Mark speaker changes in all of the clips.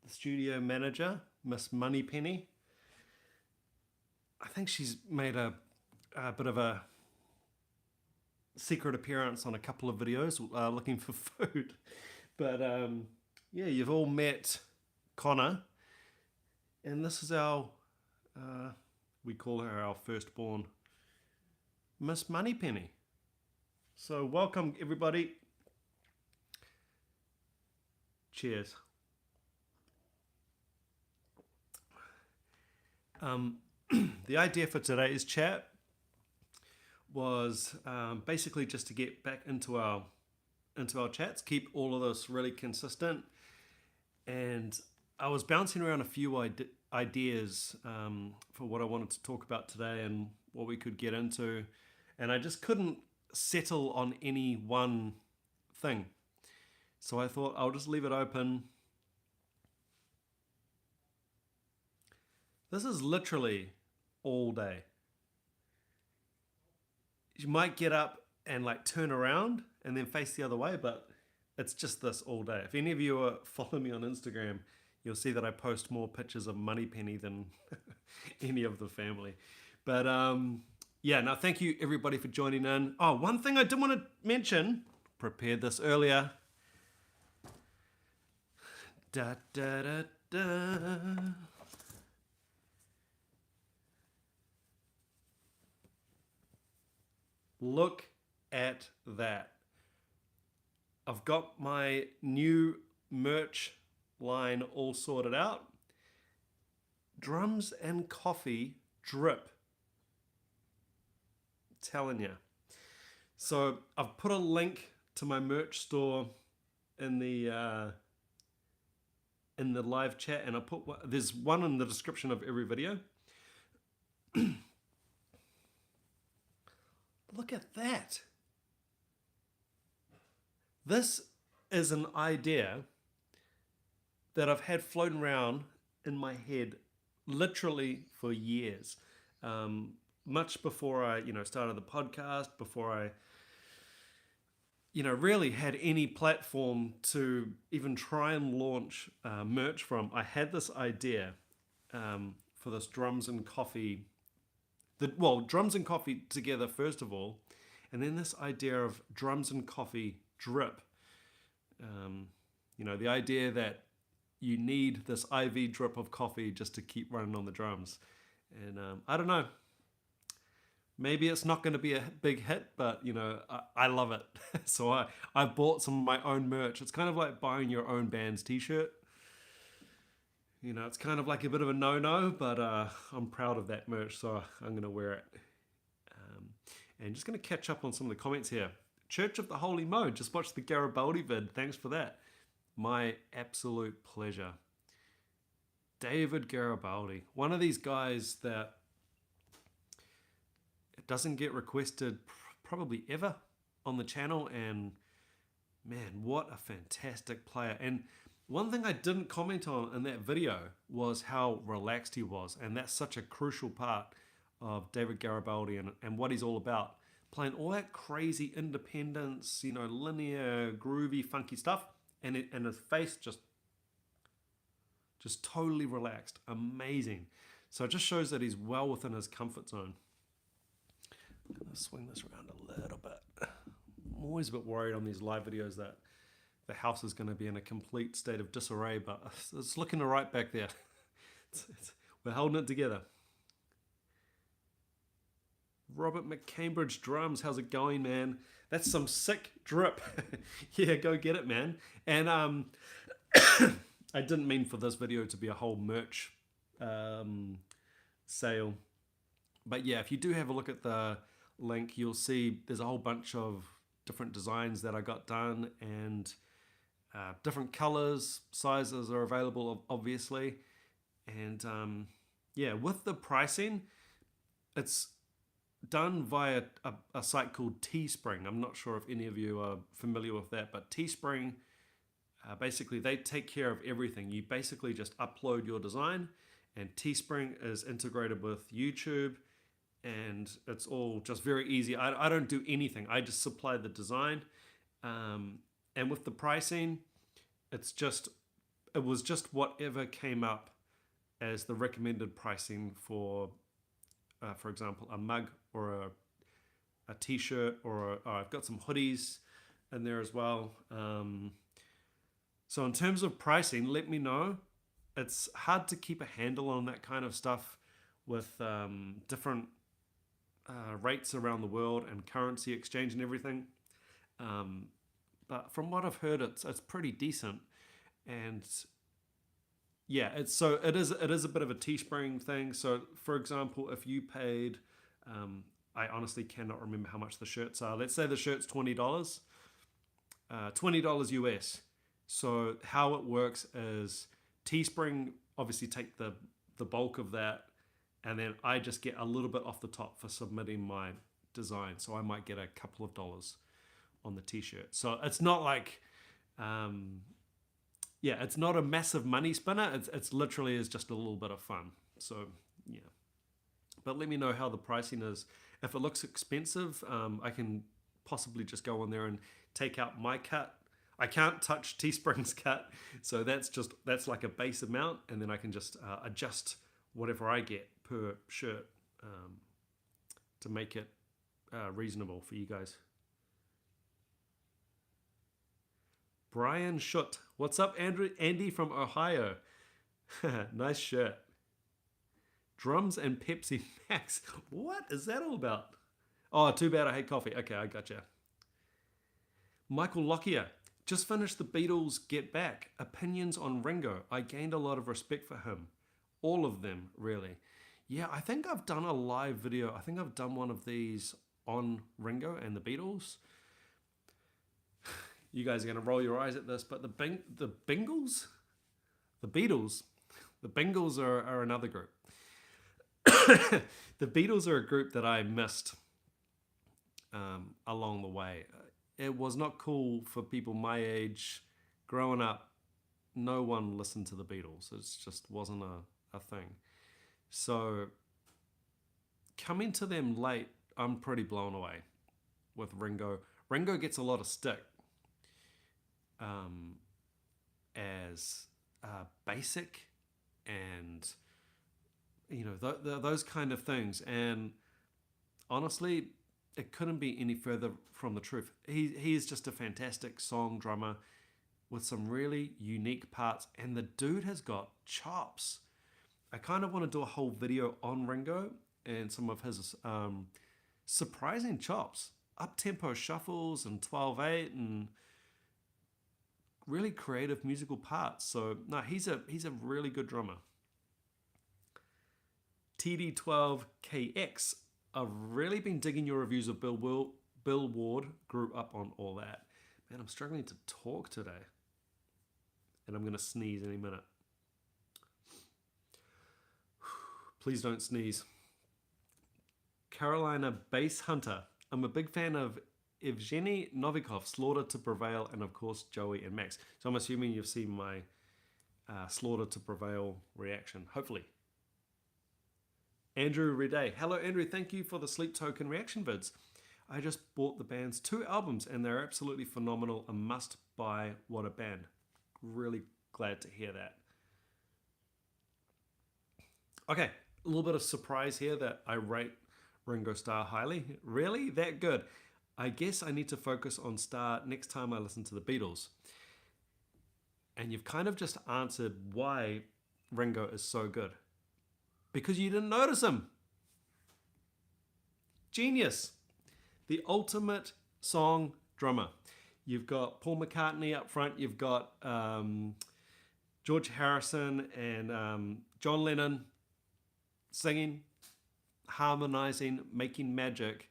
Speaker 1: the studio manager, Miss Moneypenny. I think she's made a bit of a secret appearance on a couple of videos looking for food. But yeah, you've all met Connor, and this is our, we call her our firstborn, Miss Moneypenny. So welcome everybody. Cheers. The idea for today's chat was basically just to get back into our chats, keep all of this really consistent. And I was bouncing around a few ideas for what I wanted to talk about today and what we could get into, and I just couldn't settle on any one thing. So I thought I'll just leave it open. This is literally all day. You might get up and like turn around and then face the other way, but it's just this all day. If any of you follow me on Instagram, you'll see that I post more pictures of Moneypenny than any of the family. But yeah, now thank you everybody for joining in. Oh, one thing I did want to mention, prepared this earlier. Da da da da. Look at that. I've got my new merch line all sorted out. Drums and Coffee Drip. I'm telling you. So I've put a link to my merch store in the live chat, and there's one in the description of every video. Look at that. This is an idea that I've had floating around in my head literally for years. Much before I, started the podcast, before I, really had any platform to even try and launch merch from. I had this idea for this Drums and Coffee. Drums and Coffee together first of all, and then this idea of Drums and Coffee Drip. The idea that you need this IV drip of coffee just to keep running on the drums. And I don't know, maybe it's not going to be a big hit, but I love it. So I bought some of my own merch. It's kind of like buying your own band's t-shirt. It's kind of like a bit of a no-no, but I'm proud of that merch, so I'm going to wear it. And just going to catch up on some of the comments here. Church of the Holy Mo, just watched the Garibaldi vid. Thanks for that. My absolute pleasure. David Garibaldi, one of these guys that doesn't get requested probably ever on the channel, and man, what a fantastic player. And one thing I didn't comment on in that video was how relaxed he was, and that's such a crucial part of David Garibaldi and what he's all about. Playing all that crazy independence, linear, groovy, funky stuff, and his face just totally relaxed. Amazing. So it just shows that he's well within his comfort zone. I'm going to swing this around a little bit. I'm always a bit worried on these live videos that the house is going to be in a complete state of disarray, but it's looking all right back there. We're holding it together. Robert McCambridge Drums, how's it going, man? That's some sick drip. Yeah, go get it, man. And I didn't mean for this video to be a whole merch sale. But yeah, if you do have a look at the link, you'll see there's a whole bunch of different designs that I got done, and different colors, sizes are available, obviously. And yeah, with the pricing, it's done via a site called Teespring. I'm not sure if any of you are familiar with that, but Teespring, basically they take care of everything. You basically just upload your design, and Teespring is integrated with YouTube, and it's all just very easy. I don't do anything. I just supply the design. And with the pricing, it's it was just whatever came up as the recommended pricing for example, a mug or a t-shirt, or I've got some hoodies in there as well. So in terms of pricing, let me know. It's hard to keep a handle on that kind of stuff with different rates around the world and currency exchange and everything. But from what I've heard, it's pretty decent. And yeah, it is a bit of a Teespring thing. So for example, if you paid, I honestly cannot remember how much the shirts are. Let's say the shirt's $20, $20 US. So how it works is Teespring obviously take the bulk of that, and then I just get a little bit off the top for submitting my design. So I might get a couple of dollars on the t-shirt. So it's not like, it's not a massive money spinner. It's literally is just a little bit of fun. So yeah, but let me know how the pricing is. If it looks expensive, I can possibly just go on there and take out my cut. I can't touch Teespring's cut, so that's like a base amount, and then I can just adjust whatever I get per shirt to make it reasonable for you guys. Brian Schutt, what's up, Andy from Ohio? Nice shirt. Drums and Pepsi Max. What is that all about? Oh, too bad I hate coffee. Okay, I gotcha. Michael Lockyer, just finished the Beatles Get Back. Opinions on Ringo. I gained a lot of respect for him. All of them, really. Yeah, I think I've done a live video. I think I've done one of these on Ringo and the Beatles. You guys are going to roll your eyes at this, but the Bingles? The Beatles? The Bingles are another group. The Beatles are a group that I missed along the way. It was not cool for people my age. Growing up, no one listened to the Beatles. It just wasn't a thing. So coming to them late, I'm pretty blown away with Ringo. Ringo gets a lot of stick as basic and those kind of things. And honestly, it couldn't be any further from the truth. He is just a fantastic song drummer with some really unique parts, and the dude has got chops. I kind of want to do a whole video on Ringo and some of his surprising chops, up-tempo shuffles and 12/8 and really creative musical parts. So no, he's a really good drummer. TD12KX, I've really been digging your reviews of Bill Ward. Grew up on all that. Man, I'm struggling to talk today, and I'm gonna sneeze any minute. Please don't sneeze. Carolina Bass Hunter, I'm a big fan of Evgeny Novikov, Slaughter to Prevail, and of course Joey and Max. So I'm assuming you've seen my Slaughter to Prevail reaction, hopefully. Andrew Reday, hello Andrew, thank you for the Sleep Token reaction vids. I just bought the band's 2 albums and they're absolutely phenomenal. A must buy. What a band. Really glad to hear that. Okay, a little bit of surprise here that I rate Ringo Starr highly. Really? That good? I guess I need to focus on Starr next time I listen to the Beatles. And you've kind of just answered why Ringo is so good. Because you didn't notice him. Genius. The ultimate song drummer. You've got Paul McCartney up front. You've got George Harrison and John Lennon singing, harmonizing, making magic.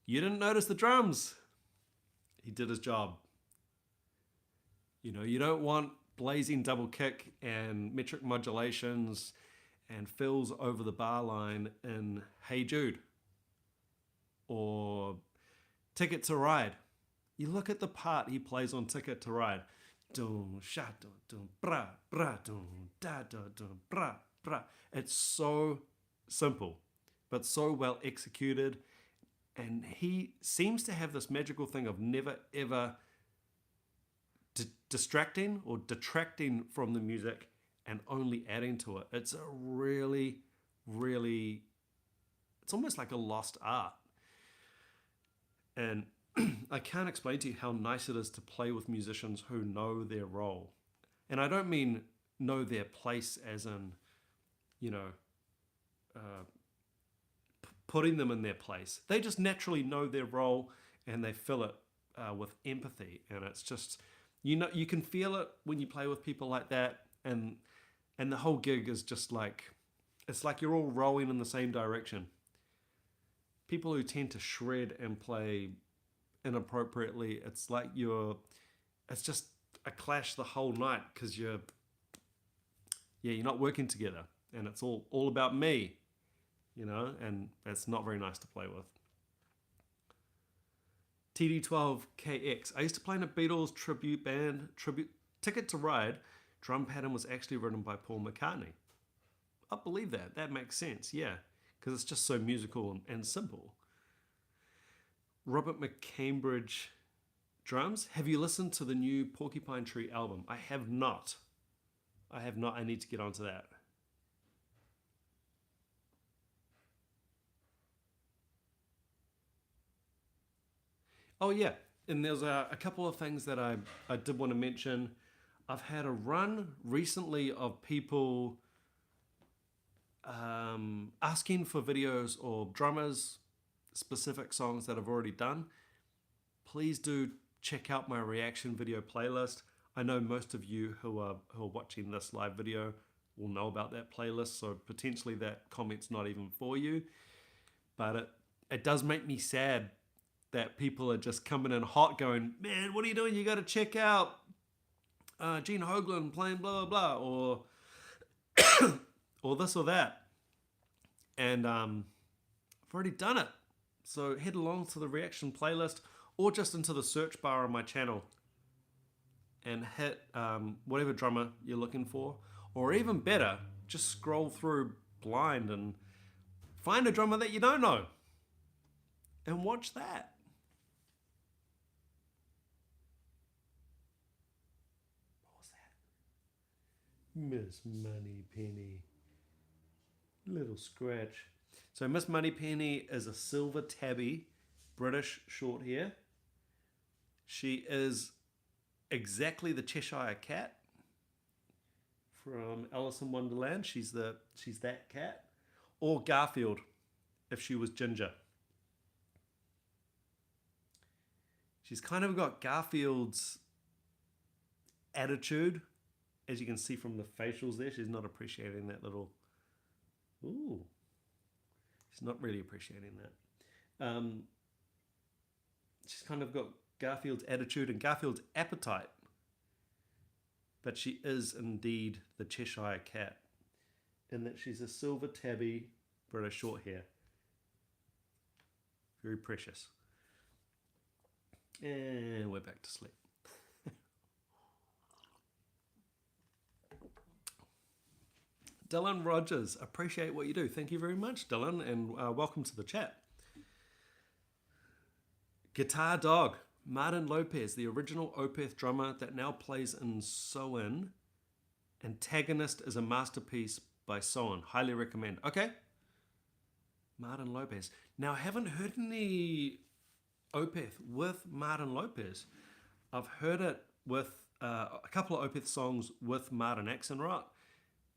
Speaker 1: You didn't notice the drums. He did his job. You don't want blazing double kick and metric modulations and fills over the bar line in Hey Jude or Ticket to Ride. You look at the part he plays on Ticket to Ride. Dun sha dun dun bra bra dun da da dun bra bra. It's so simple, but so well executed. And he seems to have this magical thing of never ever distracting or detracting from the music and only adding to it. It's a really, really, it's almost like a lost art. And I can't explain to you how nice it is to play with musicians who know their role. And I don't mean know their place as in, you know, putting them in their place. They just naturally know their role and they fill it with empathy. And it's just, you know, you can feel it when you play with people like that. And the whole gig is just like, it's like you're all rowing in the same direction. People who tend to shred and play inappropriately, it's like it's just a clash the whole night because you're not working together and it's all about me, you know, and it's not very nice to play with. TD12KX. I used to play in a Beatles tribute band. Ticket to Ride. Drum pattern was actually written by Paul McCartney. I believe that. That makes sense, yeah, because it's just so musical and simple. Robert McCambridge drums. Have you listened to the new Porcupine Tree album? I have not. I need to get onto that. Oh yeah, and there's a couple of things that I did want to mention. I've had a run recently of people asking for videos or drummers specific songs that I've already done. Please do check out my reaction video playlist. I know most of you who are watching this live video will know about that playlist, so potentially that comment's not even for you. But it does make me sad that people are just coming in hot going, man, what are you doing? You got to check out Gene Hoglan playing blah, blah, blah, or or this or that. And I've already done it. So head along to the reaction playlist or just into the search bar on my channel and hit whatever drummer you're looking for. Or even better, just scroll through blind and find a drummer that you don't know and watch that. Miss Moneypenny. Little scratch. So Miss Moneypenny is a silver tabby, British short hair. She is exactly the Cheshire Cat from Alice in Wonderland. She's that cat. Or Garfield, if she was ginger. She's kind of got Garfield's attitude. As you can see from the facials there, she's not appreciating that little... Ooh. She's not really appreciating that. She's kind of got Garfield's attitude and Garfield's appetite. But she is indeed the Cheshire Cat. In that she's a silver tabby, British short hair. Very precious. And we're back to sleep. Dylan Rogers, appreciate what you do. Thank you very much, Dylan, and welcome to the chat. Guitar Dog, Martin Lopez, the original Opeth drummer that now plays in Soin. Antagonist is a masterpiece by Soin. Highly recommend. Okay. Martin Lopez. Now, I haven't heard any Opeth with Martin Lopez. I've heard it with a couple of Opeth songs with Martin Axelrod.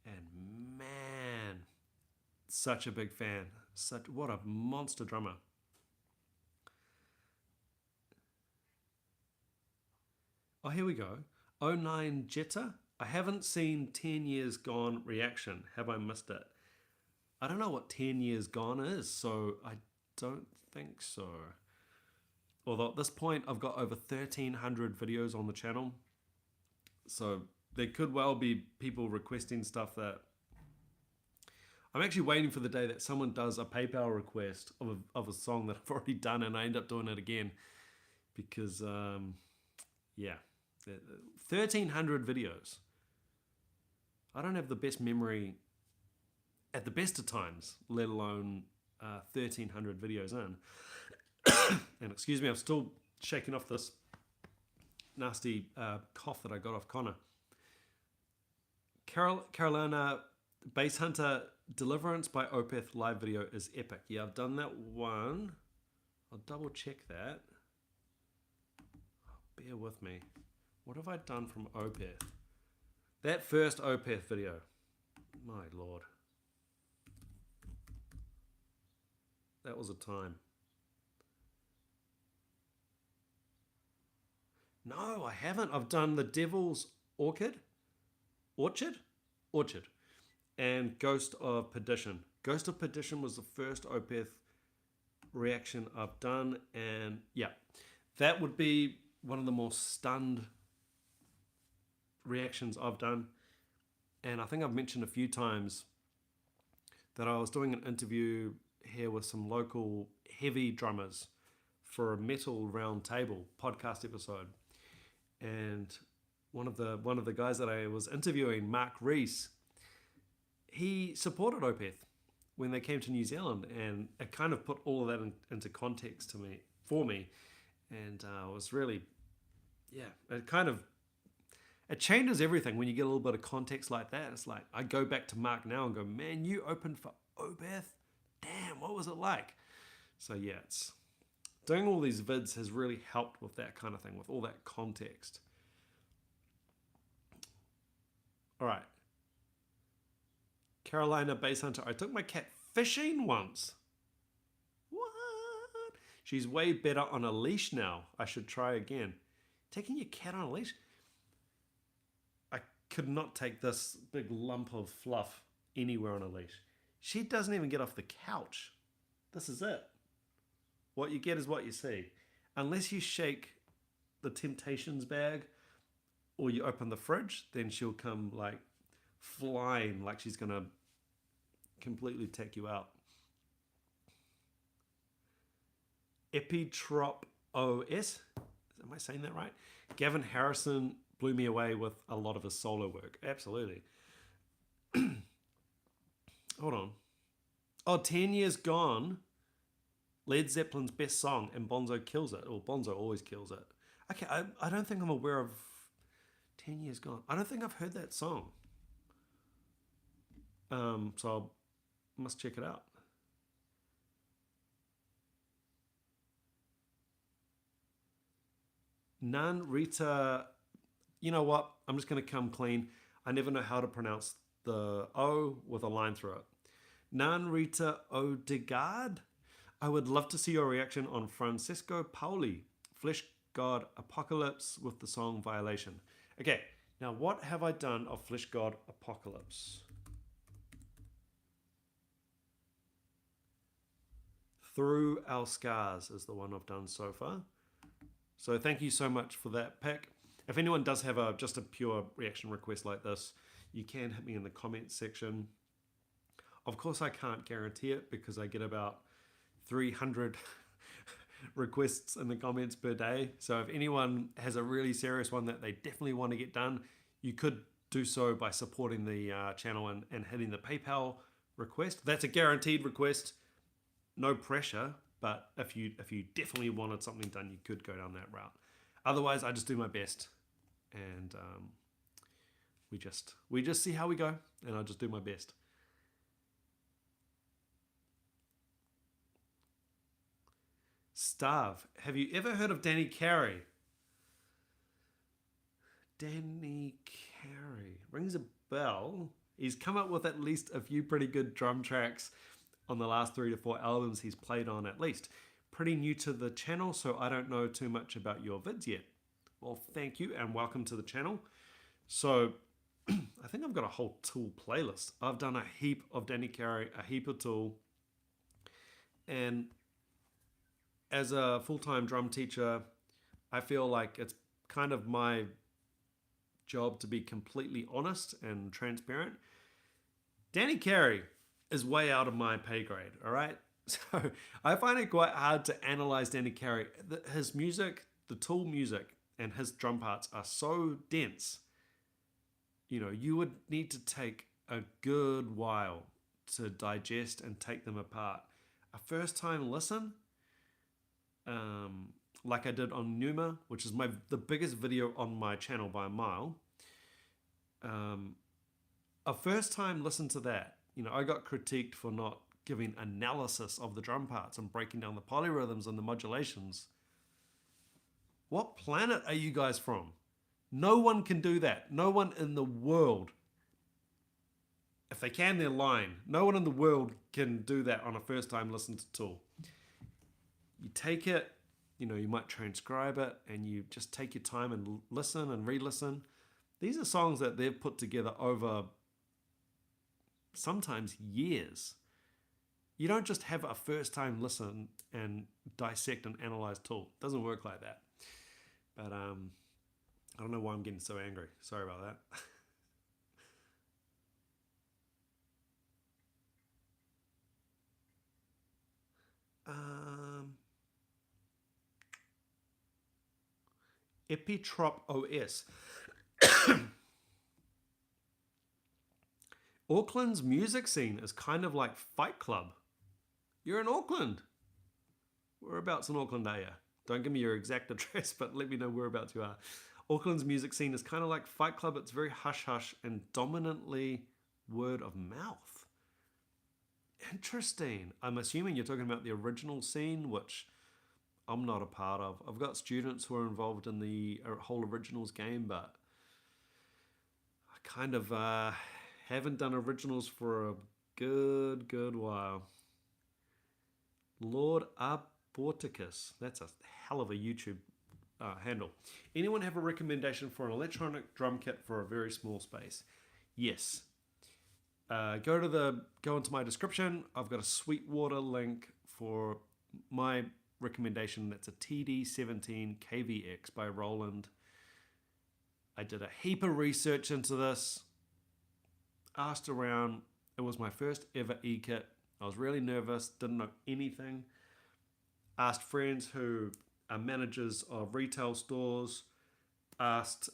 Speaker 1: And man, such a big fan. What a monster drummer. Oh, here we go. 09 Jetta. I haven't seen 10 Years Gone reaction. Have I missed it? I don't know what 10 Years Gone is, so I don't think so. Although at this point, I've got over 1,300 videos on the channel. So there could well be people requesting stuff that... I'm actually waiting for the day that someone does a PayPal request of a song that I've already done and I end up doing it again. Because, yeah, 1,300 videos. I don't have the best memory at the best of times, let alone 1,300 videos in. And excuse me, I'm still shaking off this nasty cough that I got off Connor. Carolina Bass Hunter Deliverance by Opeth live video is epic. Yeah, I've done that one. I'll double check that. Bear with me. What have I done from Opeth? That first Opeth video. My lord. That was a time. No, I haven't. I've done The Devil's Orchard, and Ghost of Perdition. Ghost of Perdition was the first Opeth reaction I've done, and yeah, that would be one of the more stunned reactions I've done. And I think I've mentioned a few times that I was doing an interview here with some local heavy drummers for a metal round table podcast episode. And one of the guys that I was interviewing, Mark Rees, he supported Opeth when they came to New Zealand, and it kind of put all of that into context for me, and it was really, yeah, it changes everything when you get a little bit of context like that. It's like I go back to Mark now and go, man, you opened for Opeth, damn, what was it like? So yeah, it's doing all these vids has really helped with that kind of thing, with all that context. All right. Carolina Bass Hunter. I took my cat fishing once. What? She's way better on a leash now. I should try again. Taking your cat on a leash? I could not take this big lump of fluff anywhere on a leash. She doesn't even get off the couch. This is it. What you get is what you see. Unless you shake the Temptations bag or you open the fridge, then she'll come like flying like she's gonna completely take you out. Epitrop OS, am I saying that right? Gavin Harrison blew me away with a lot of his solo work. Absolutely. Hold on. Oh, 10 Years Gone, Led Zeppelin's best song, and Bonzo kills it. Or Bonzo always kills it. Okay, I don't think I'm aware of 10 Years Gone. I don't think I've heard that song. So I must check it out. Nan Rita, you know what? I'm just going to come clean. I never know how to pronounce the O with a line through it. Nan Rita Odegaard. I would love to see your reaction on Francesco Paoli, Flesh God Apocalypse, with the song Violation. Okay, now what have I done of Flesh God Apocalypse? Through Our Scars is the one I've done so far. So thank you so much for that pick. If anyone does have just a pure reaction request like this, you can hit me in the comments section. Of course, I can't guarantee it because I get about 300 requests in the comments per day. So if anyone has a really serious one that they definitely want to get done, you could do so by supporting the channel and hitting the PayPal request. That's a guaranteed request. No pressure, but if you definitely wanted something done, you could go down that route. Otherwise, I just do my best, and we just see how we go, and I just do my best. Starve. Have you ever heard of Danny Carey? Danny Carey rings a bell. He's come up with at least a few pretty good drum tracks on the last 3 to 4 albums he's played on at least. Pretty new to the channel, so I don't know too much about your vids yet. Well, thank you and welcome to the channel. So I think I've got a whole Tool playlist. I've done a heap of Danny Carey, a heap of Tool. And as a full-time drum teacher, I feel like it's kind of my job to be completely honest and transparent. Danny Carey is way out of my pay grade, all right? So I find it quite hard to analyze Danny Carey. His music, the Tool music, and his drum parts are so dense. You know, you would need to take a good while to digest and take them apart. A first time listen, like I did on Numa, which is the biggest video on my channel by a mile. A first time listen to that, I got critiqued for not giving analysis of the drum parts and breaking down the polyrhythms and the modulations. What planet are you guys from? No one can do that. No one in the world. If they can, they're lying. No one in the world can do that on a first time listen to tool. You take it, you might transcribe it, and you just take your time and listen and re-listen. These are songs that they've put together over sometimes years. You don't just have a first time listen and dissect and analyze tool. It doesn't work like that. But I don't know why I'm getting so angry. Sorry about that. Epitrop OS. Auckland's music scene is kind of like Fight Club. You're in Auckland. Whereabouts in Auckland are you? Don't give me your exact address, but let me know whereabouts you are. Auckland's music scene is kind of like Fight Club. It's very hush-hush and dominantly word of mouth. Interesting. I'm assuming you're talking about the original scene, which I'm not a part of. I've got students who are involved in the whole originals game, but I kind of haven't done originals for a good while. Lord Aborticus. That's a hell of a YouTube handle. Anyone have a recommendation for an electronic drum kit for a very small space? Yes. Go into my description. I've got a SWEETWATER link for my recommendation. That's a TD17 KVX by Roland. I did a heap of research into this. Asked around. It was my first ever e-kit. I was really nervous, didn't know anything. Asked friends who are managers of retail stores. Asked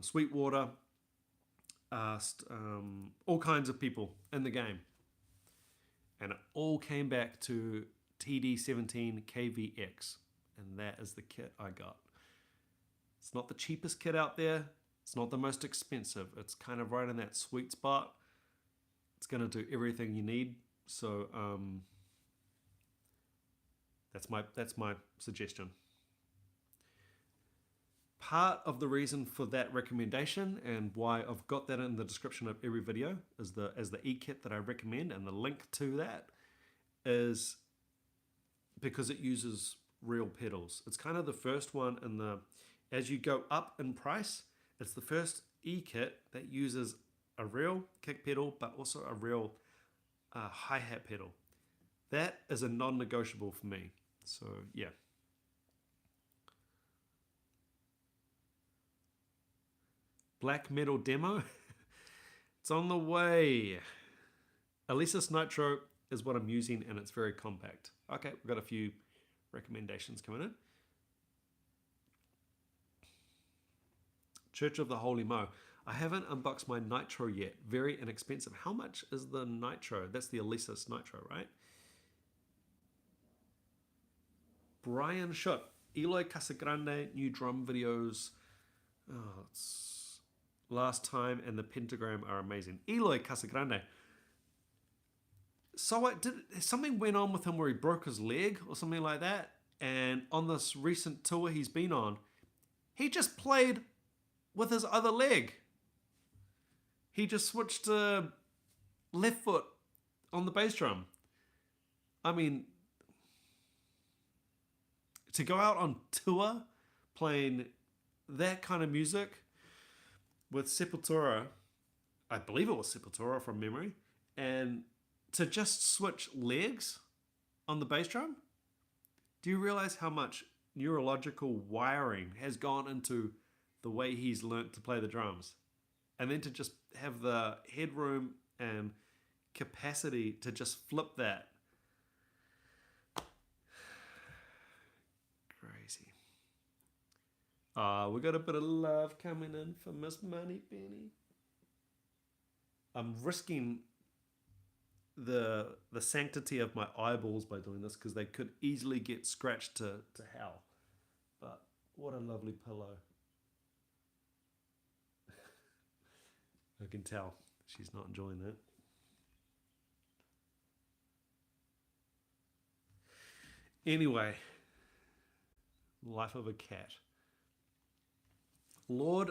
Speaker 1: SWEETWATER. Asked all kinds of people in the game. And it all came back to TD17 KVX. And that is the kit I got. It's not the cheapest kit out there. It's not the most expensive. It's kind of right in that sweet spot. It's going to do everything you need. So that's my suggestion. Part of the reason for that recommendation and why I've got that in the description of every video is as the e-kit that I recommend, and the link to that is because it uses real pedals. It's kind of the first one as you go up in price, it's the first e-kit that uses a real kick pedal, but also a real hi-hat pedal. That is a non-negotiable for me. So yeah. Black metal demo. It's on the way. Alesis Nitro is what I'm using, and it's very compact. Okay, we've got a few recommendations coming in. Church of the Holy Mo. I haven't unboxed my Nitro yet. Very inexpensive. How much is the Nitro? That's the Alesis Nitro, right? Brian Schutt. Eloy Casagrande, new drum videos. Oh, it's last time and the pentagram are amazing. Eloy Casagrande. So something went on with him where he broke his leg or something like that. And on this recent tour he's been on, he just played with his other leg. He just switched to left foot on the bass drum. I mean, to go out on tour playing that kind of music with Sepultura, I believe it was Sepultura from memory, and to just switch legs on the bass drum, do you realize how much neurological wiring has gone into the way he's learnt to play the drums? And then to just have the headroom and capacity to just flip that. Crazy. We got a bit of love coming in for Miss Money Penny. I'm risking the sanctity of my eyeballs by doing this because they could easily get scratched to hell. What a lovely pillow. I can tell she's not enjoying that. Anyway, life of a cat. Lord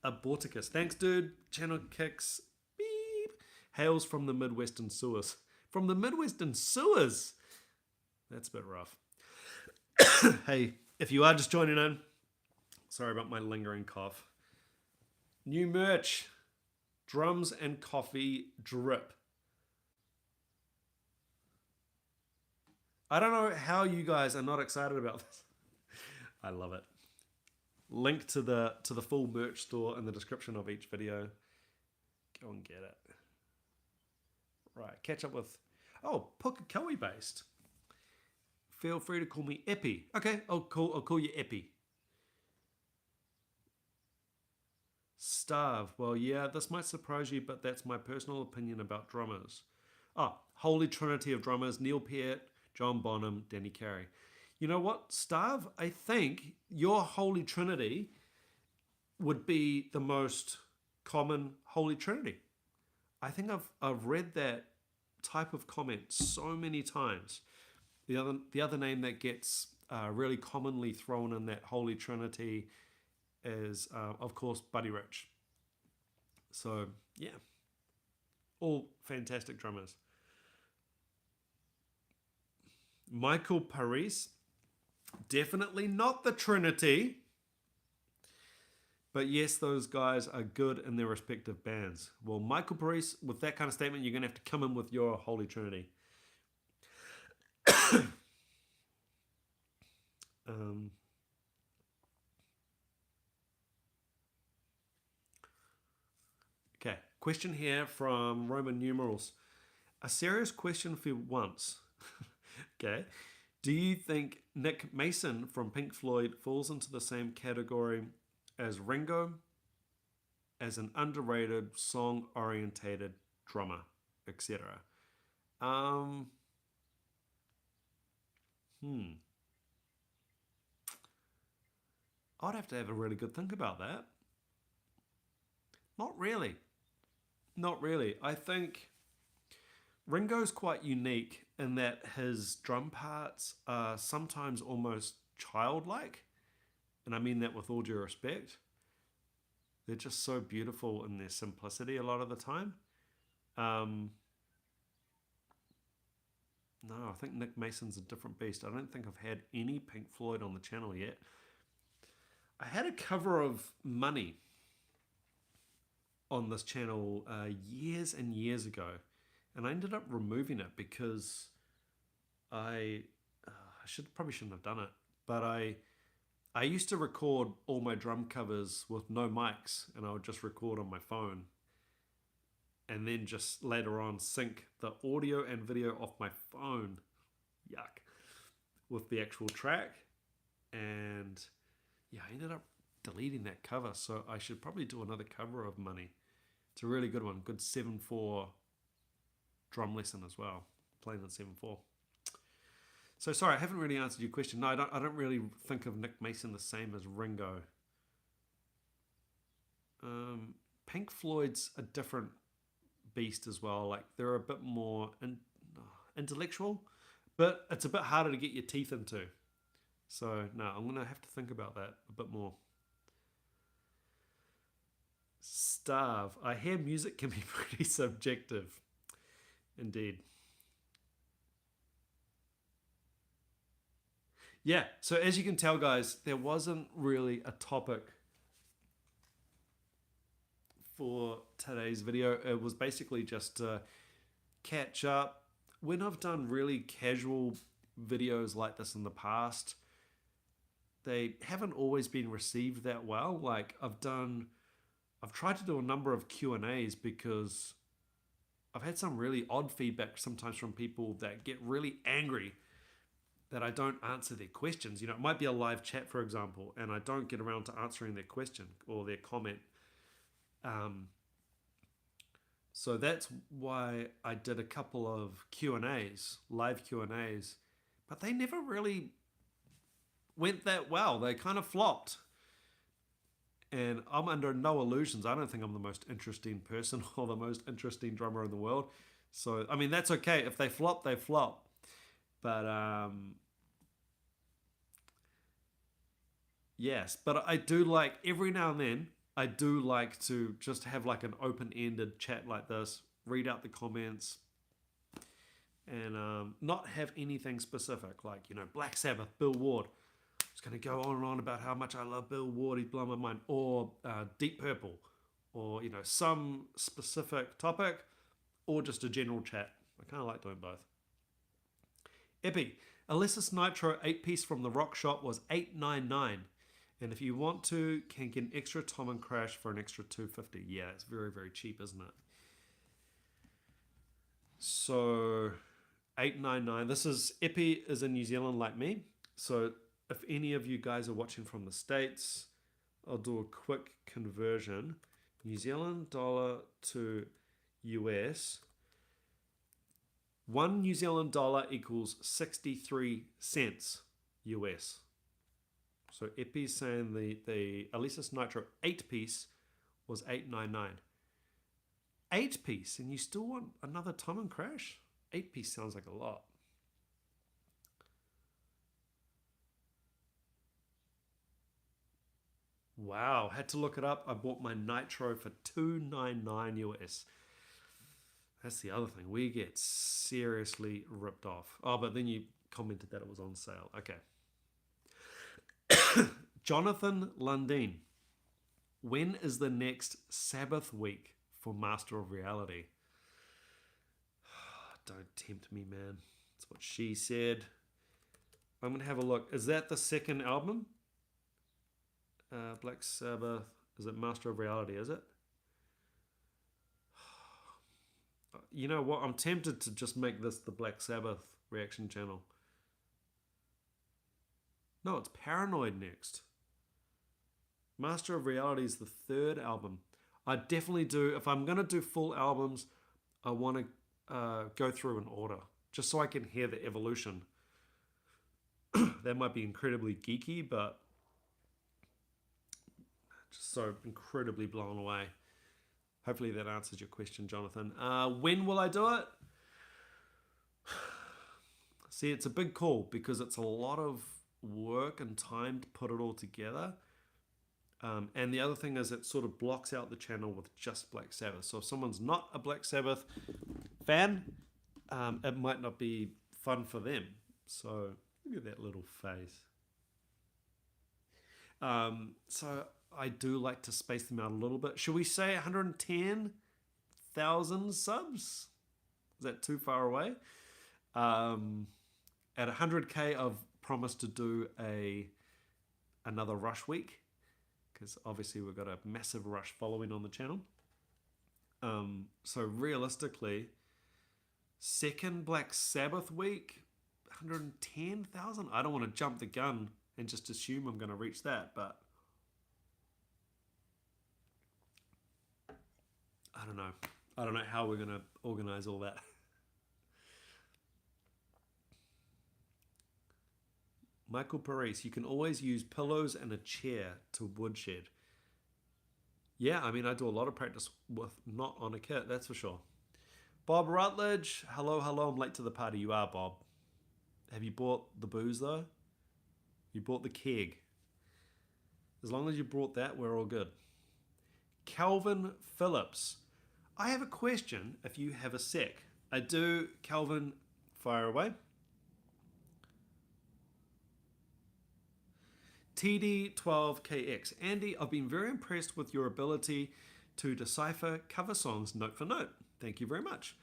Speaker 1: Aborticus. Thanks, dude. Channel kicks. Beep. Hails from the Midwestern sewers. From the Midwestern sewers? That's a bit rough. Hey, if you are just joining in, sorry about my lingering cough. New merch. Drums and Coffee Drip. I don't know how you guys are not excited about this. I love it. Link to the full merch store in the description of each video. Go and get it. Right, catch up with Pukekohe based. Feel free to call me Epi. Okay, I'll call you Epi. Starve. Well, yeah, this might surprise you, but that's my personal opinion about drummers. Holy Trinity of drummers: Neil Peart, John Bonham, Danny Carey. You know what, Starve? I think your Holy Trinity would be the most common Holy Trinity. I think I've read that type of comment so many times. The other name that gets really commonly thrown in that Holy Trinity is, of course, Buddy Rich. So, yeah. All fantastic drummers. Michael Paris, definitely not the Trinity. But yes, those guys are good in their respective bands. Well, Michael Paris, with that kind of statement, you're going to have to come in with your Holy Trinity. Okay, question here from Roman numerals. A serious question for once. Okay. Do you think Nick Mason from Pink Floyd falls into the same category as Ringo, as an underrated, song-orientated drummer, etc.? I'd have to have a really good think about that. Not really. Not really. I think Ringo's quite unique in that his drum parts are sometimes almost childlike. And I mean that with all due respect. They're just so beautiful in their simplicity a lot of the time. No, I think Nick Mason's a different beast. I don't think I've had any Pink Floyd on the channel yet. I had a cover of Money on this channel years and years ago, and I ended up removing it because I probably shouldn't have done it, but I used to record all my drum covers with no mics, and I would just record on my phone and then just later on sync the audio and video off my phone, yuck, with the actual track. And yeah, I ended up deleting that cover, so I should probably do another cover of Money. It's a really good one, good 7/4 drum lesson as well, playing on 7/4. So sorry, I haven't really answered your question. No, I don't really think of Nick Mason the same as Ringo. Pink Floyd's a different beast as well. Like, they're a bit more intellectual, but it's a bit harder to get your teeth into. So no, I'm gonna have to think about that a bit more. Starve. I hear music can be pretty subjective. Indeed. Yeah, so as you can tell, guys, there wasn't really a topic for today's video. It was basically just to catch up. When I've done really casual videos like this in the past, they haven't always been received that well. Like, I've tried to do a number of Q&As because I've had some really odd feedback sometimes from people that get really angry that I don't answer their questions. You know, it might be a live chat, for example, and I don't get around to answering their question or their comment. So that's why I did a couple of Q&As, live Q&As, but they never really went that well. They kind of flopped. And I'm under no illusions. I don't think I'm the most interesting person or the most interesting drummer in the world. So, I mean, that's okay. If they flop, they flop. But, yes. But I do like, every now and then, I do like to just have like an open-ended chat like this, read out the comments, and not have anything specific. Like, Black Sabbath, Bill Ward. It's going to go on and on about how much I love Bill Ward. He's blown my mind. Or Deep Purple. Or, some specific topic. Or just a general chat. I kind of like doing both. Epi. Alesis Nitro 8-piece from the Rock Shop was $8.99. And if you want to, can get an extra Tom and Crash for an extra $2.50. Yeah, it's very, very cheap, isn't it? So, $8.99. This is, Epi is in New Zealand like me. So, if any of you guys are watching from the States, I'll do a quick conversion. New Zealand dollar to US. 1 New Zealand dollar equals 63 cents US. So Epi's saying the Alesis Nitro 8-piece was $8.99. 8-piece, and you still want another Tom and Crash? 8-piece sounds like a lot. Wow, had to look it up. I bought my Nitro for $2.99 US. That's the other thing. We get seriously ripped off. Oh, but then you commented that it was on sale. Okay. Jonathan Lundeen. When is the next Sabbath week for Master of Reality? Don't tempt me, man. That's what she said. I'm going to have a look. Is that the second album? Black Sabbath. Is it Master of Reality, is it? You know what? I'm tempted to just make this the Black Sabbath reaction channel. No, it's Paranoid next. Master of Reality is the third album. I definitely do. If I'm going to do full albums, I want to go through in order, just so I can hear the evolution. That might be incredibly geeky, but just so incredibly blown away. Hopefully that answers your question, Jonathan. When will I do it? See, it's a big call because it's a lot of work and time to put it all together. And the other thing is it sort of blocks out the channel with just Black Sabbath. So if someone's not a Black Sabbath fan, it might not be fun for them. So look at that little face. So I do like to space them out a little bit. Should we say 110,000 subs? Is that too far away? At 100K, I've promised to do another Rush week, because obviously we've got a massive Rush following on the channel. So realistically, second Black Sabbath week, 110,000? I don't want to jump the gun and just assume I'm going to reach that, but I don't know. I don't know how we're going to organize all that. Michael Paris, you can always use pillows and a chair to woodshed. Yeah, I mean, I do a lot of practice with not on a kit, that's for sure. Bob Rutledge, hello, I'm late to the party. You are, Bob. Have you bought the booze, though? You bought the keg. As long as you brought that, we're all good. Calvin Phillips, I have a question if you have a sec. I do. Calvin, fire away. TD12KX. Andy, I've been very impressed with your ability to decipher cover songs note for note. Thank you very much.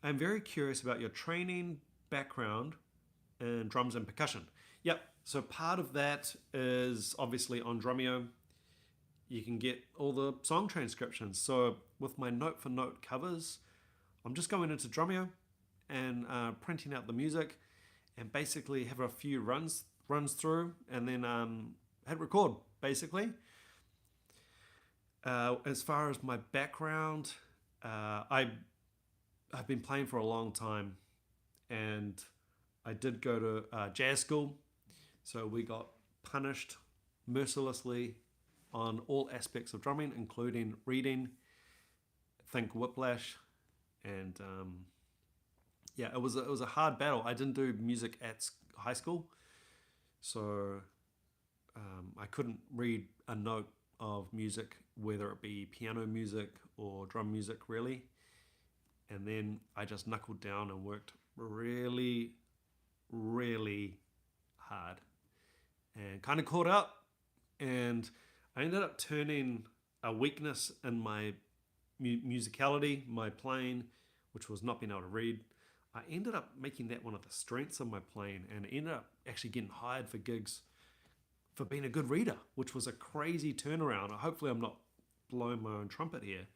Speaker 1: I'm very curious about your training background in drums and percussion. Yep, so part of that is obviously on Drumeo. You can get all the song transcriptions. So with my note for note covers, I'm just going into Drumeo and printing out the music and basically have a few runs through and then hit record, basically. As far as my background, I've been playing for a long time, and I did go to jazz school, so we got punished mercilessly on all aspects of drumming, including reading. Think Whiplash, and yeah, it was a hard battle. I didn't do music at high school, so I couldn't read a note of music, whether it be piano music or drum music, really. And then I just knuckled down and worked really, really hard and kind of caught up. And I ended up turning a weakness in my musicality, my playing, which was not being able to read. I ended up making that one of the strengths of my playing and ended up actually getting hired for gigs for being a good reader, which was a crazy turnaround. Hopefully, I'm not blowing my own trumpet here.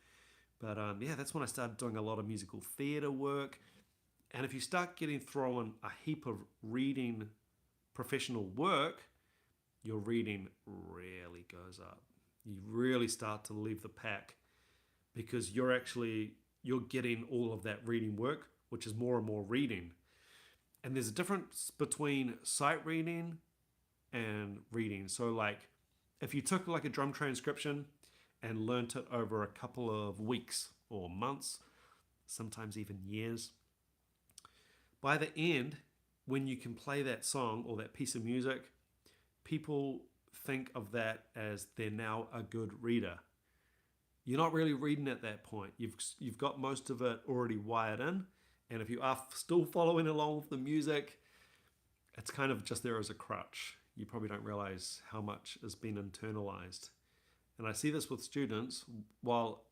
Speaker 1: But yeah, that's when I started doing a lot of musical theatre work. And if you start getting thrown a heap of reading professional work, your reading really goes up. You really start to leave the pack because you're getting all of that reading work, which is more and more reading. And there's a difference between sight reading and reading. So like if you took like a drum transcription and learnt it over a couple of weeks or months, sometimes even years, by the end, when you can play that song or that piece of music, people think of that as they're now a good reader. You're not really reading at that point. You've got most of it already wired in, and if you are still following along with the music, it's kind of just there as a crutch. You probably don't realize how much has been internalized. And I see this with students. While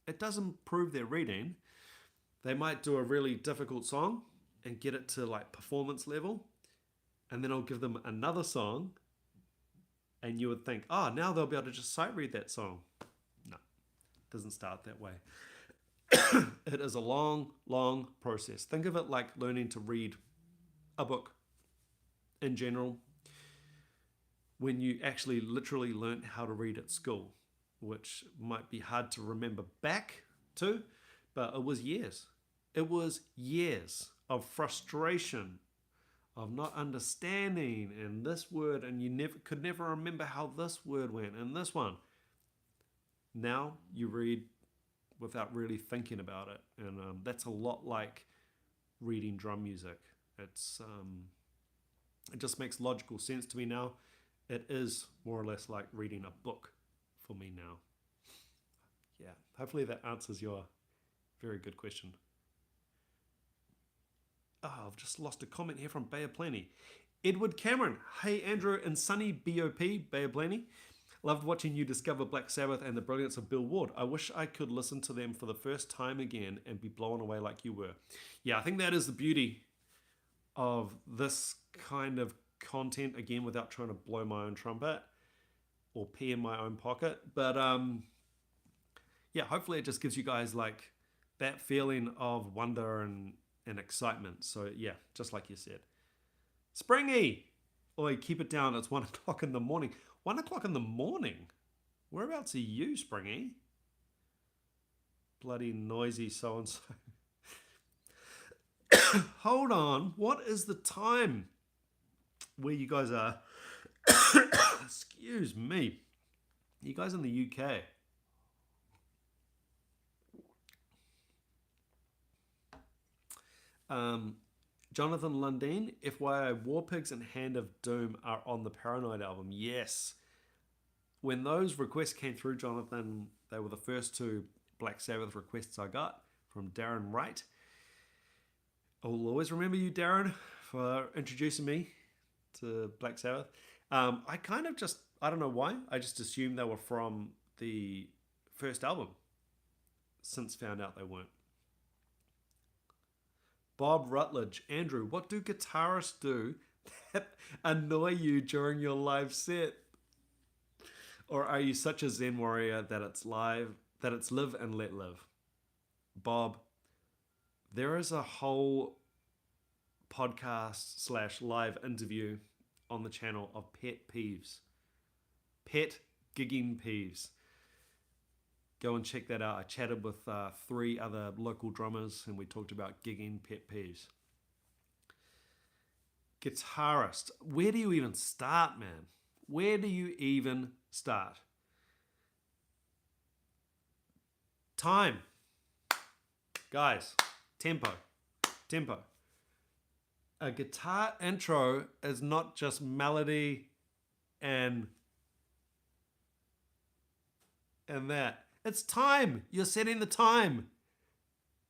Speaker 1: it does improve their reading, they might do a really difficult song and get it to like performance level, and then I'll give them another song, and you would think, oh, now they'll be able to just sight read that song. No, it doesn't start that way. It is a long, long process. Think of it like learning to read a book in general. When you actually literally learnt how to read at school, which might be hard to remember back to, but it was years. It was years of frustration, of not understanding, and this word, and you could never remember how this word went, and this one. Now you read without really thinking about it, and that's a lot like reading drum music. It just makes logical sense to me now. It is more or less like reading a book for me now. Yeah, hopefully that answers your very good question. Oh, I've just lost a comment here from Bay of Plenty. Edward Cameron. Hey, Andrew and Sunny BOP, Bay of Plenty. Loved watching you discover Black Sabbath and the brilliance of Bill Ward. I wish I could listen to them for the first time again and be blown away like you were. Yeah, I think that is the beauty of this kind of content, again, without trying to blow my own trumpet or pee in my own pocket. But yeah, hopefully it just gives you guys like that feeling of wonder and excitement. So yeah, just like you said. Springy! Oi, keep it down. It's 1 o'clock in the morning. 1 o'clock in the morning? Whereabouts are you, Springy? Bloody noisy so-and-so. Hold on. What is the time where you guys are? Excuse me. You guys in the UK? Jonathan Lundeen, FYI, War Pigs and Hand of Doom are on the Paranoid album. Yes. When those requests came through, Jonathan, they were the first two Black Sabbath requests I got from Darren Wright. I'll always remember you, Darren, for introducing me to Black Sabbath. I kind of just, I don't know why, I just assumed they were from the first album. Since found out they weren't. Bob Rutledge. Andrew, what do guitarists do that annoy you during your live set? Or are you such a Zen warrior that it's live, that it's live and let live? Bob, there is a whole podcast / live interview on the channel of pet peeves. Pet gigging peeves. Go and check that out. I chatted with 3 other local drummers and we talked about gigging pet peeves. Guitarist. Where do you even start, man? Where do you even start? Time. Guys, tempo. Tempo. A guitar intro is not just melody and that. It's time. You're setting the time.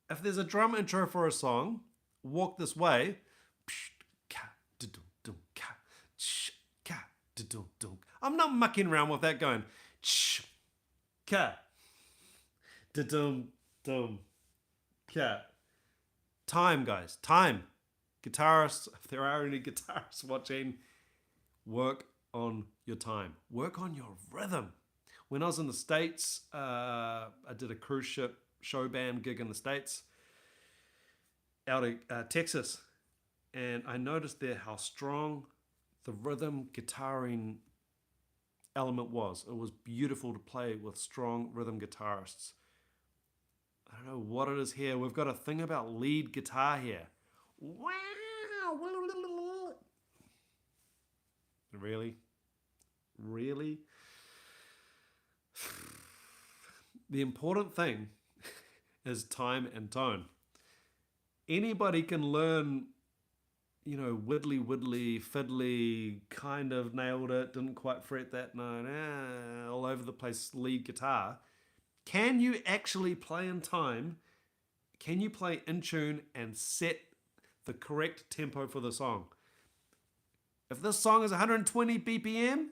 Speaker 1: If there's a drum intro for a song, walk this way. I'm not mucking around with that going. Time, guys. Time. Guitarists, if there are any guitarists watching, work on your time. Work on your rhythm. When I was in the States, I did a cruise ship show band gig in the States out of Texas. And I noticed there how strong the rhythm guitaring element was. It was beautiful to play with strong rhythm guitarists. I don't know what it is here. We've got a thing about lead guitar here. Wow. Really? Really? The important thing is time and tone. Anybody can learn, widdly, fiddly, kind of nailed it, didn't quite fret that note, all over the place lead guitar. Can you actually play in time? Can you play in tune and set the correct tempo for the song? If this song is 120 BPM,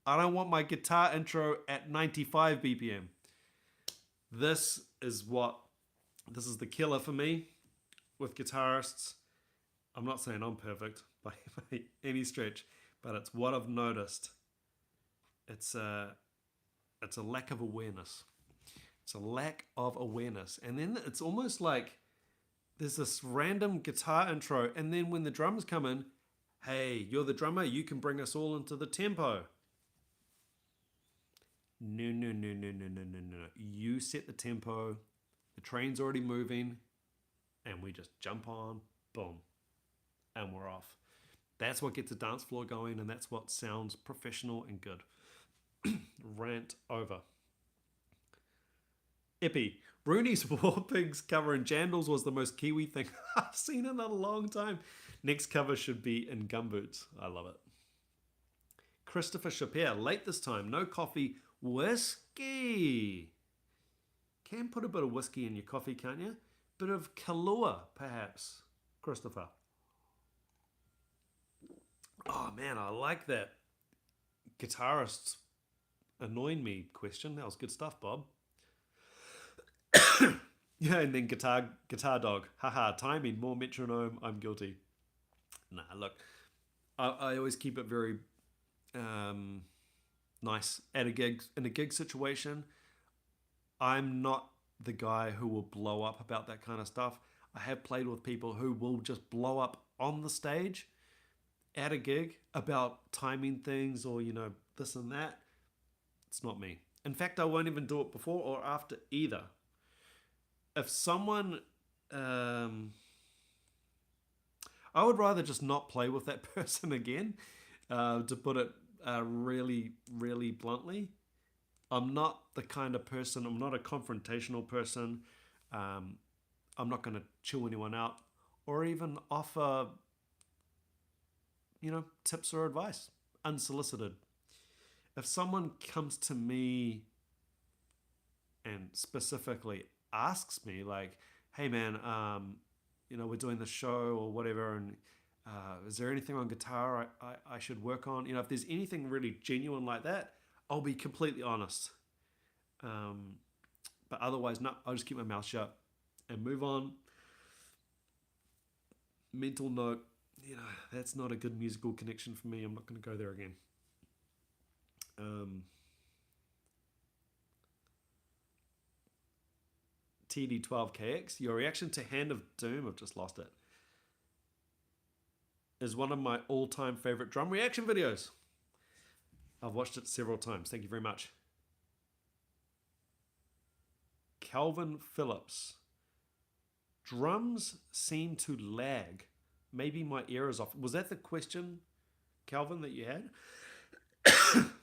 Speaker 1: I don't want my guitar intro at 95 BPM. This is the killer for me with guitarists. I'm not saying I'm perfect by any stretch, but it's what I've noticed. It's a lack of awareness. It's a lack of awareness. And then it's almost like there's this random guitar intro, and then when the drums come in, hey, you're the drummer, you can bring us all into the tempo. No. You set the tempo, the train's already moving, and we just jump on, boom, and we're off. That's what gets the dance floor going, and that's what sounds professional and good. Rant over. Epi, Rooney's War Pigs cover in Jandals was the most Kiwi thing I've seen in a long time. Next cover should be in gumboots. I love it. Christopher Chappelle, late this time, no coffee, whiskey. Can put a bit of whiskey in your coffee, can't you? Bit of Kahlua, perhaps. Christopher. Oh man, I like that guitarists annoying me question. That was good stuff, Bob. Yeah, and then guitar dog. Haha, timing, more metronome, I'm guilty. Nah, look, I always keep it very nice at a gig, in a gig situation. I'm not the guy who will blow up about that kind of stuff. I have played with people who will just blow up on the stage at a gig about timing things or, this and that. It's not me. In fact, I won't even do it before or after either. If someone, I would rather just not play with that person again, to put it really, really bluntly. I'm not the kind of person, I'm not a confrontational person. I'm not going to chew anyone out or even offer, tips or advice, unsolicited. If someone comes to me and specifically asks me like, hey man, we're doing the show or whatever, and is there anything on guitar I should work on? If there's anything really genuine like that, I'll be completely honest. But otherwise, no, I'll just keep my mouth shut and move on. Mental note, that's not a good musical connection for me. I'm not going to go there again. TD12KX, your reaction to Hand of Doom, I've just lost it, is one of my all-time favorite drum reaction videos. I've watched it several times. Thank you very much. Calvin Phillips. Drums seem to lag. Maybe my ear is off. Was that the question, Calvin, that you had?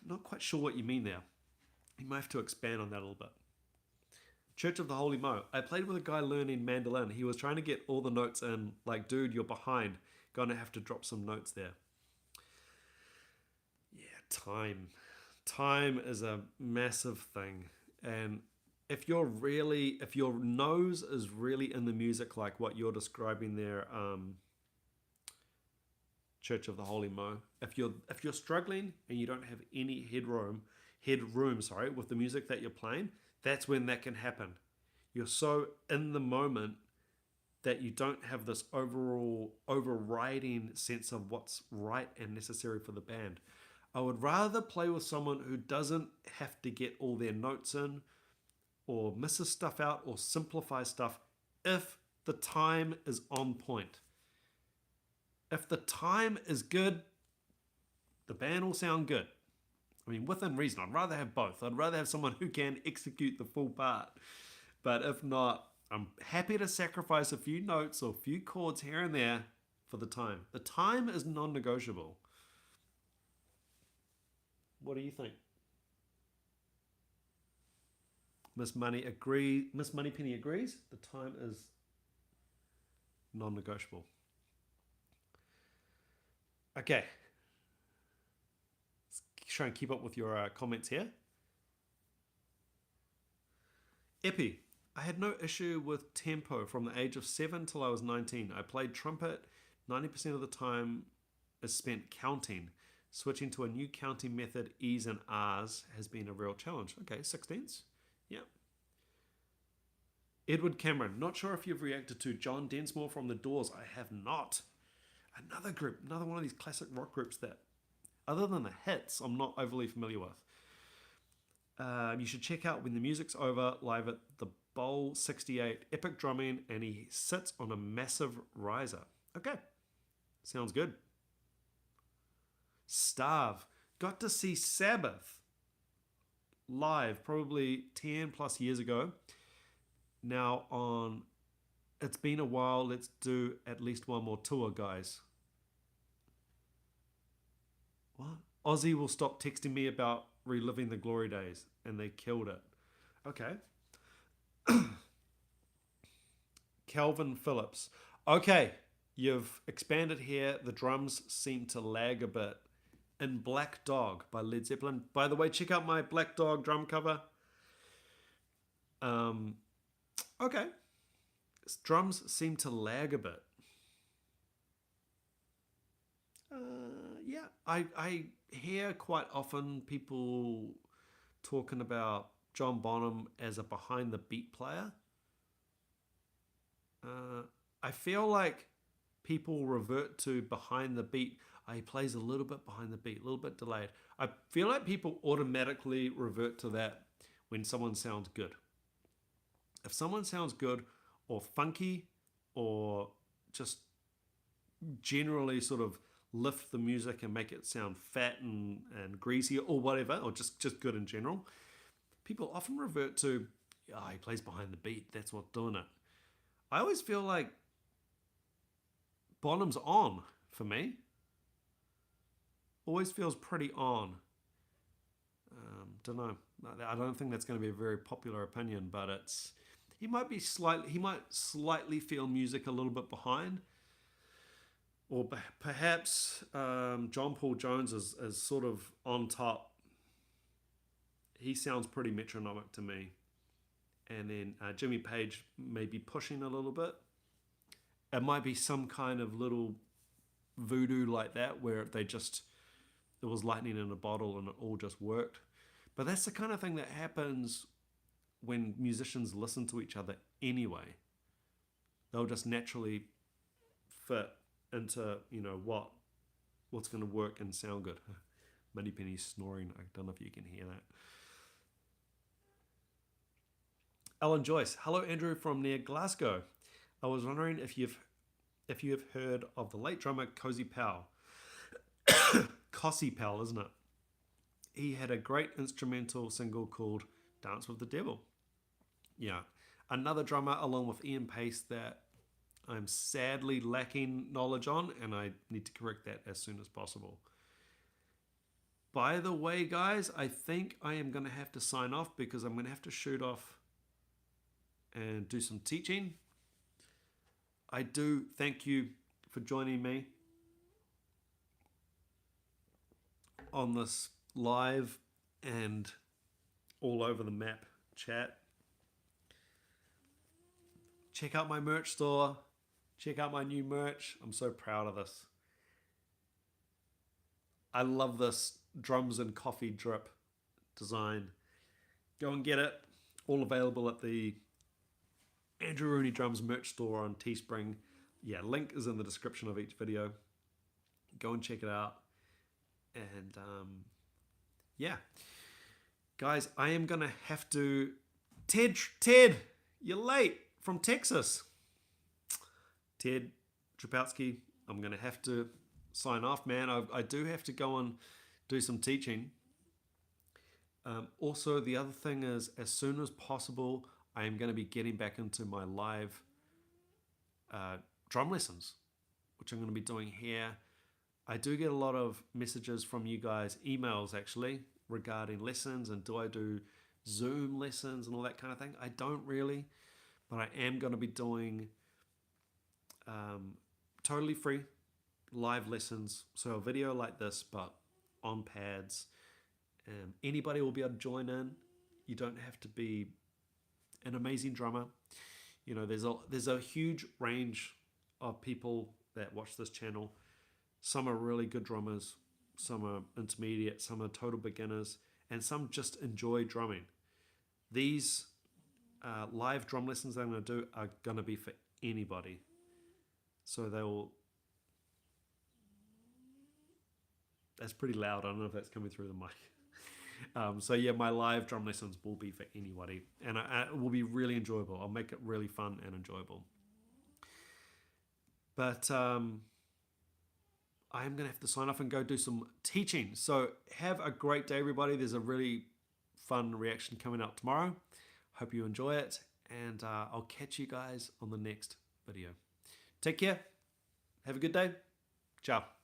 Speaker 1: Not quite sure what you mean there. You might have to expand on that a little bit. Church of the Holy Mo. I played with a guy learning mandolin. He was trying to get all the notes in. Like, dude, you're behind. Gonna have to drop some notes there. Yeah, time. Time is a massive thing. And if your nose is really in the music, like what you're describing there, Church of the Holy Mo. If you're struggling and you don't have any headroom, sorry, with the music that you're playing, that's when that can happen. You're so in the moment that you don't have this overall overriding sense of what's right and necessary for the band. I would rather play with someone who doesn't have to get all their notes in or misses stuff out or simplify stuff if the time is on point. If the time is good, the band will sound good. I mean, within reason. I'd rather have both. I'd rather have someone who can execute the full part. But if not, I'm happy to sacrifice a few notes or a few chords here and there for the time. The time is non-negotiable. What do you think? Miss Moneypenny agrees. The time is non-negotiable. Okay. Let's try and keep up with your comments here. Epi. I had no issue with tempo from the age of 7 till I was 19. I played trumpet. 90% of the time is spent counting. Switching to a new counting method, E's and R's, has been a real challenge. Okay, 16ths. Yeah. Edward Cameron. Not sure if you've reacted to John Densmore from The Doors. I have not. Another group, another one of these classic rock groups that, other than the hits, I'm not overly familiar with. You should check out When the Music's Over, live at the Bowl 68, epic drumming, and he sits on a massive riser. Okay, sounds good. Starve. Got to see Sabbath live probably 10 plus years ago. Now on, it's been a while, let's do at least one more tour, guys. What? Ozzy will stop texting me about reliving the glory days, and they killed it. Okay. Calvin Phillips. Okay, you've expanded here. The drums seem to lag a bit. In Black Dog by Led Zeppelin. By the way, check out my Black Dog drum cover. Okay. Drums seem to lag a bit. Yeah, I hear quite often people talking about John Bonham as a behind the beat player. I feel like people revert to behind the beat. He plays a little bit behind the beat, a little bit delayed. I feel like people automatically revert to that when someone sounds good. If someone sounds good or funky or just generally sort of lift the music and make it sound fat and greasy or whatever, or just good in general, people often revert to, oh, he plays behind the beat, that's what's doing it. I always feel like Bonham's on for me. Always feels pretty on. Don't know. I don't think that's going to be a very popular opinion, but he might slightly feel music a little bit behind, or perhaps John Paul Jones is sort of on top. He sounds pretty metronomic to me, and then Jimmy Page may be pushing a little bit. It might be some kind of little voodoo like that where it was lightning in a bottle and it all just worked. But that's the kind of thing that happens when musicians listen to each other anyway. They'll just naturally fit into, what's going to work and sound good. Moneypenny's snoring. I don't know if you can hear that. Alan Joyce. Hello, Andrew from near Glasgow. I was wondering if you have heard of the late drummer Cozy Powell. Cossy Powell, isn't it? He had a great instrumental single called Dance with the Devil. Yeah. Another drummer along with Ian Pace that I'm sadly lacking knowledge on, and I need to correct that as soon as possible. By the way, guys, I think I am going to have to sign off because I'm going to have to shoot off and do some teaching. I do thank you for joining me on this live and all over the map chat. Check out my merch store. Check out my new merch. I'm so proud of this. I love this drums and coffee drip design. Go and get it. All available at the Andrew Rooney Drums merch store on Teespring. Yeah, link is in the description of each video. Go and check it out. And yeah, guys, I am gonna have to. Ted, you're late from Texas. Ted Trapowski, I'm gonna have to sign off, man. I do have to go and do some teaching. Also, the other thing is, as soon as possible, I am going to be getting back into my live drum lessons, which I'm going to be doing here. I do get a lot of messages from you guys, emails actually, regarding lessons and do I do Zoom lessons and all that kind of thing. I don't really, but I am going to be doing totally free live lessons. So a video like this, but on pads. Anybody will be able to join in. You don't have to be an amazing drummer. You know, there's a huge range of people that watch this channel. Some are really good drummers, some are intermediate, some are total beginners, and some just enjoy drumming. These live drum lessons that I'm going to do are going to be for anybody. So they will. That's pretty loud. I don't know if that's coming through the mic. So yeah, my live drum lessons will be for anybody, and it will be really enjoyable. I'll make it really fun and enjoyable. But I'm going to have to sign off and go do some teaching. So have a great day, everybody. There's a really fun reaction coming up tomorrow. Hope you enjoy it, and I'll catch you guys on the next video. Take care. Have a good day. Ciao.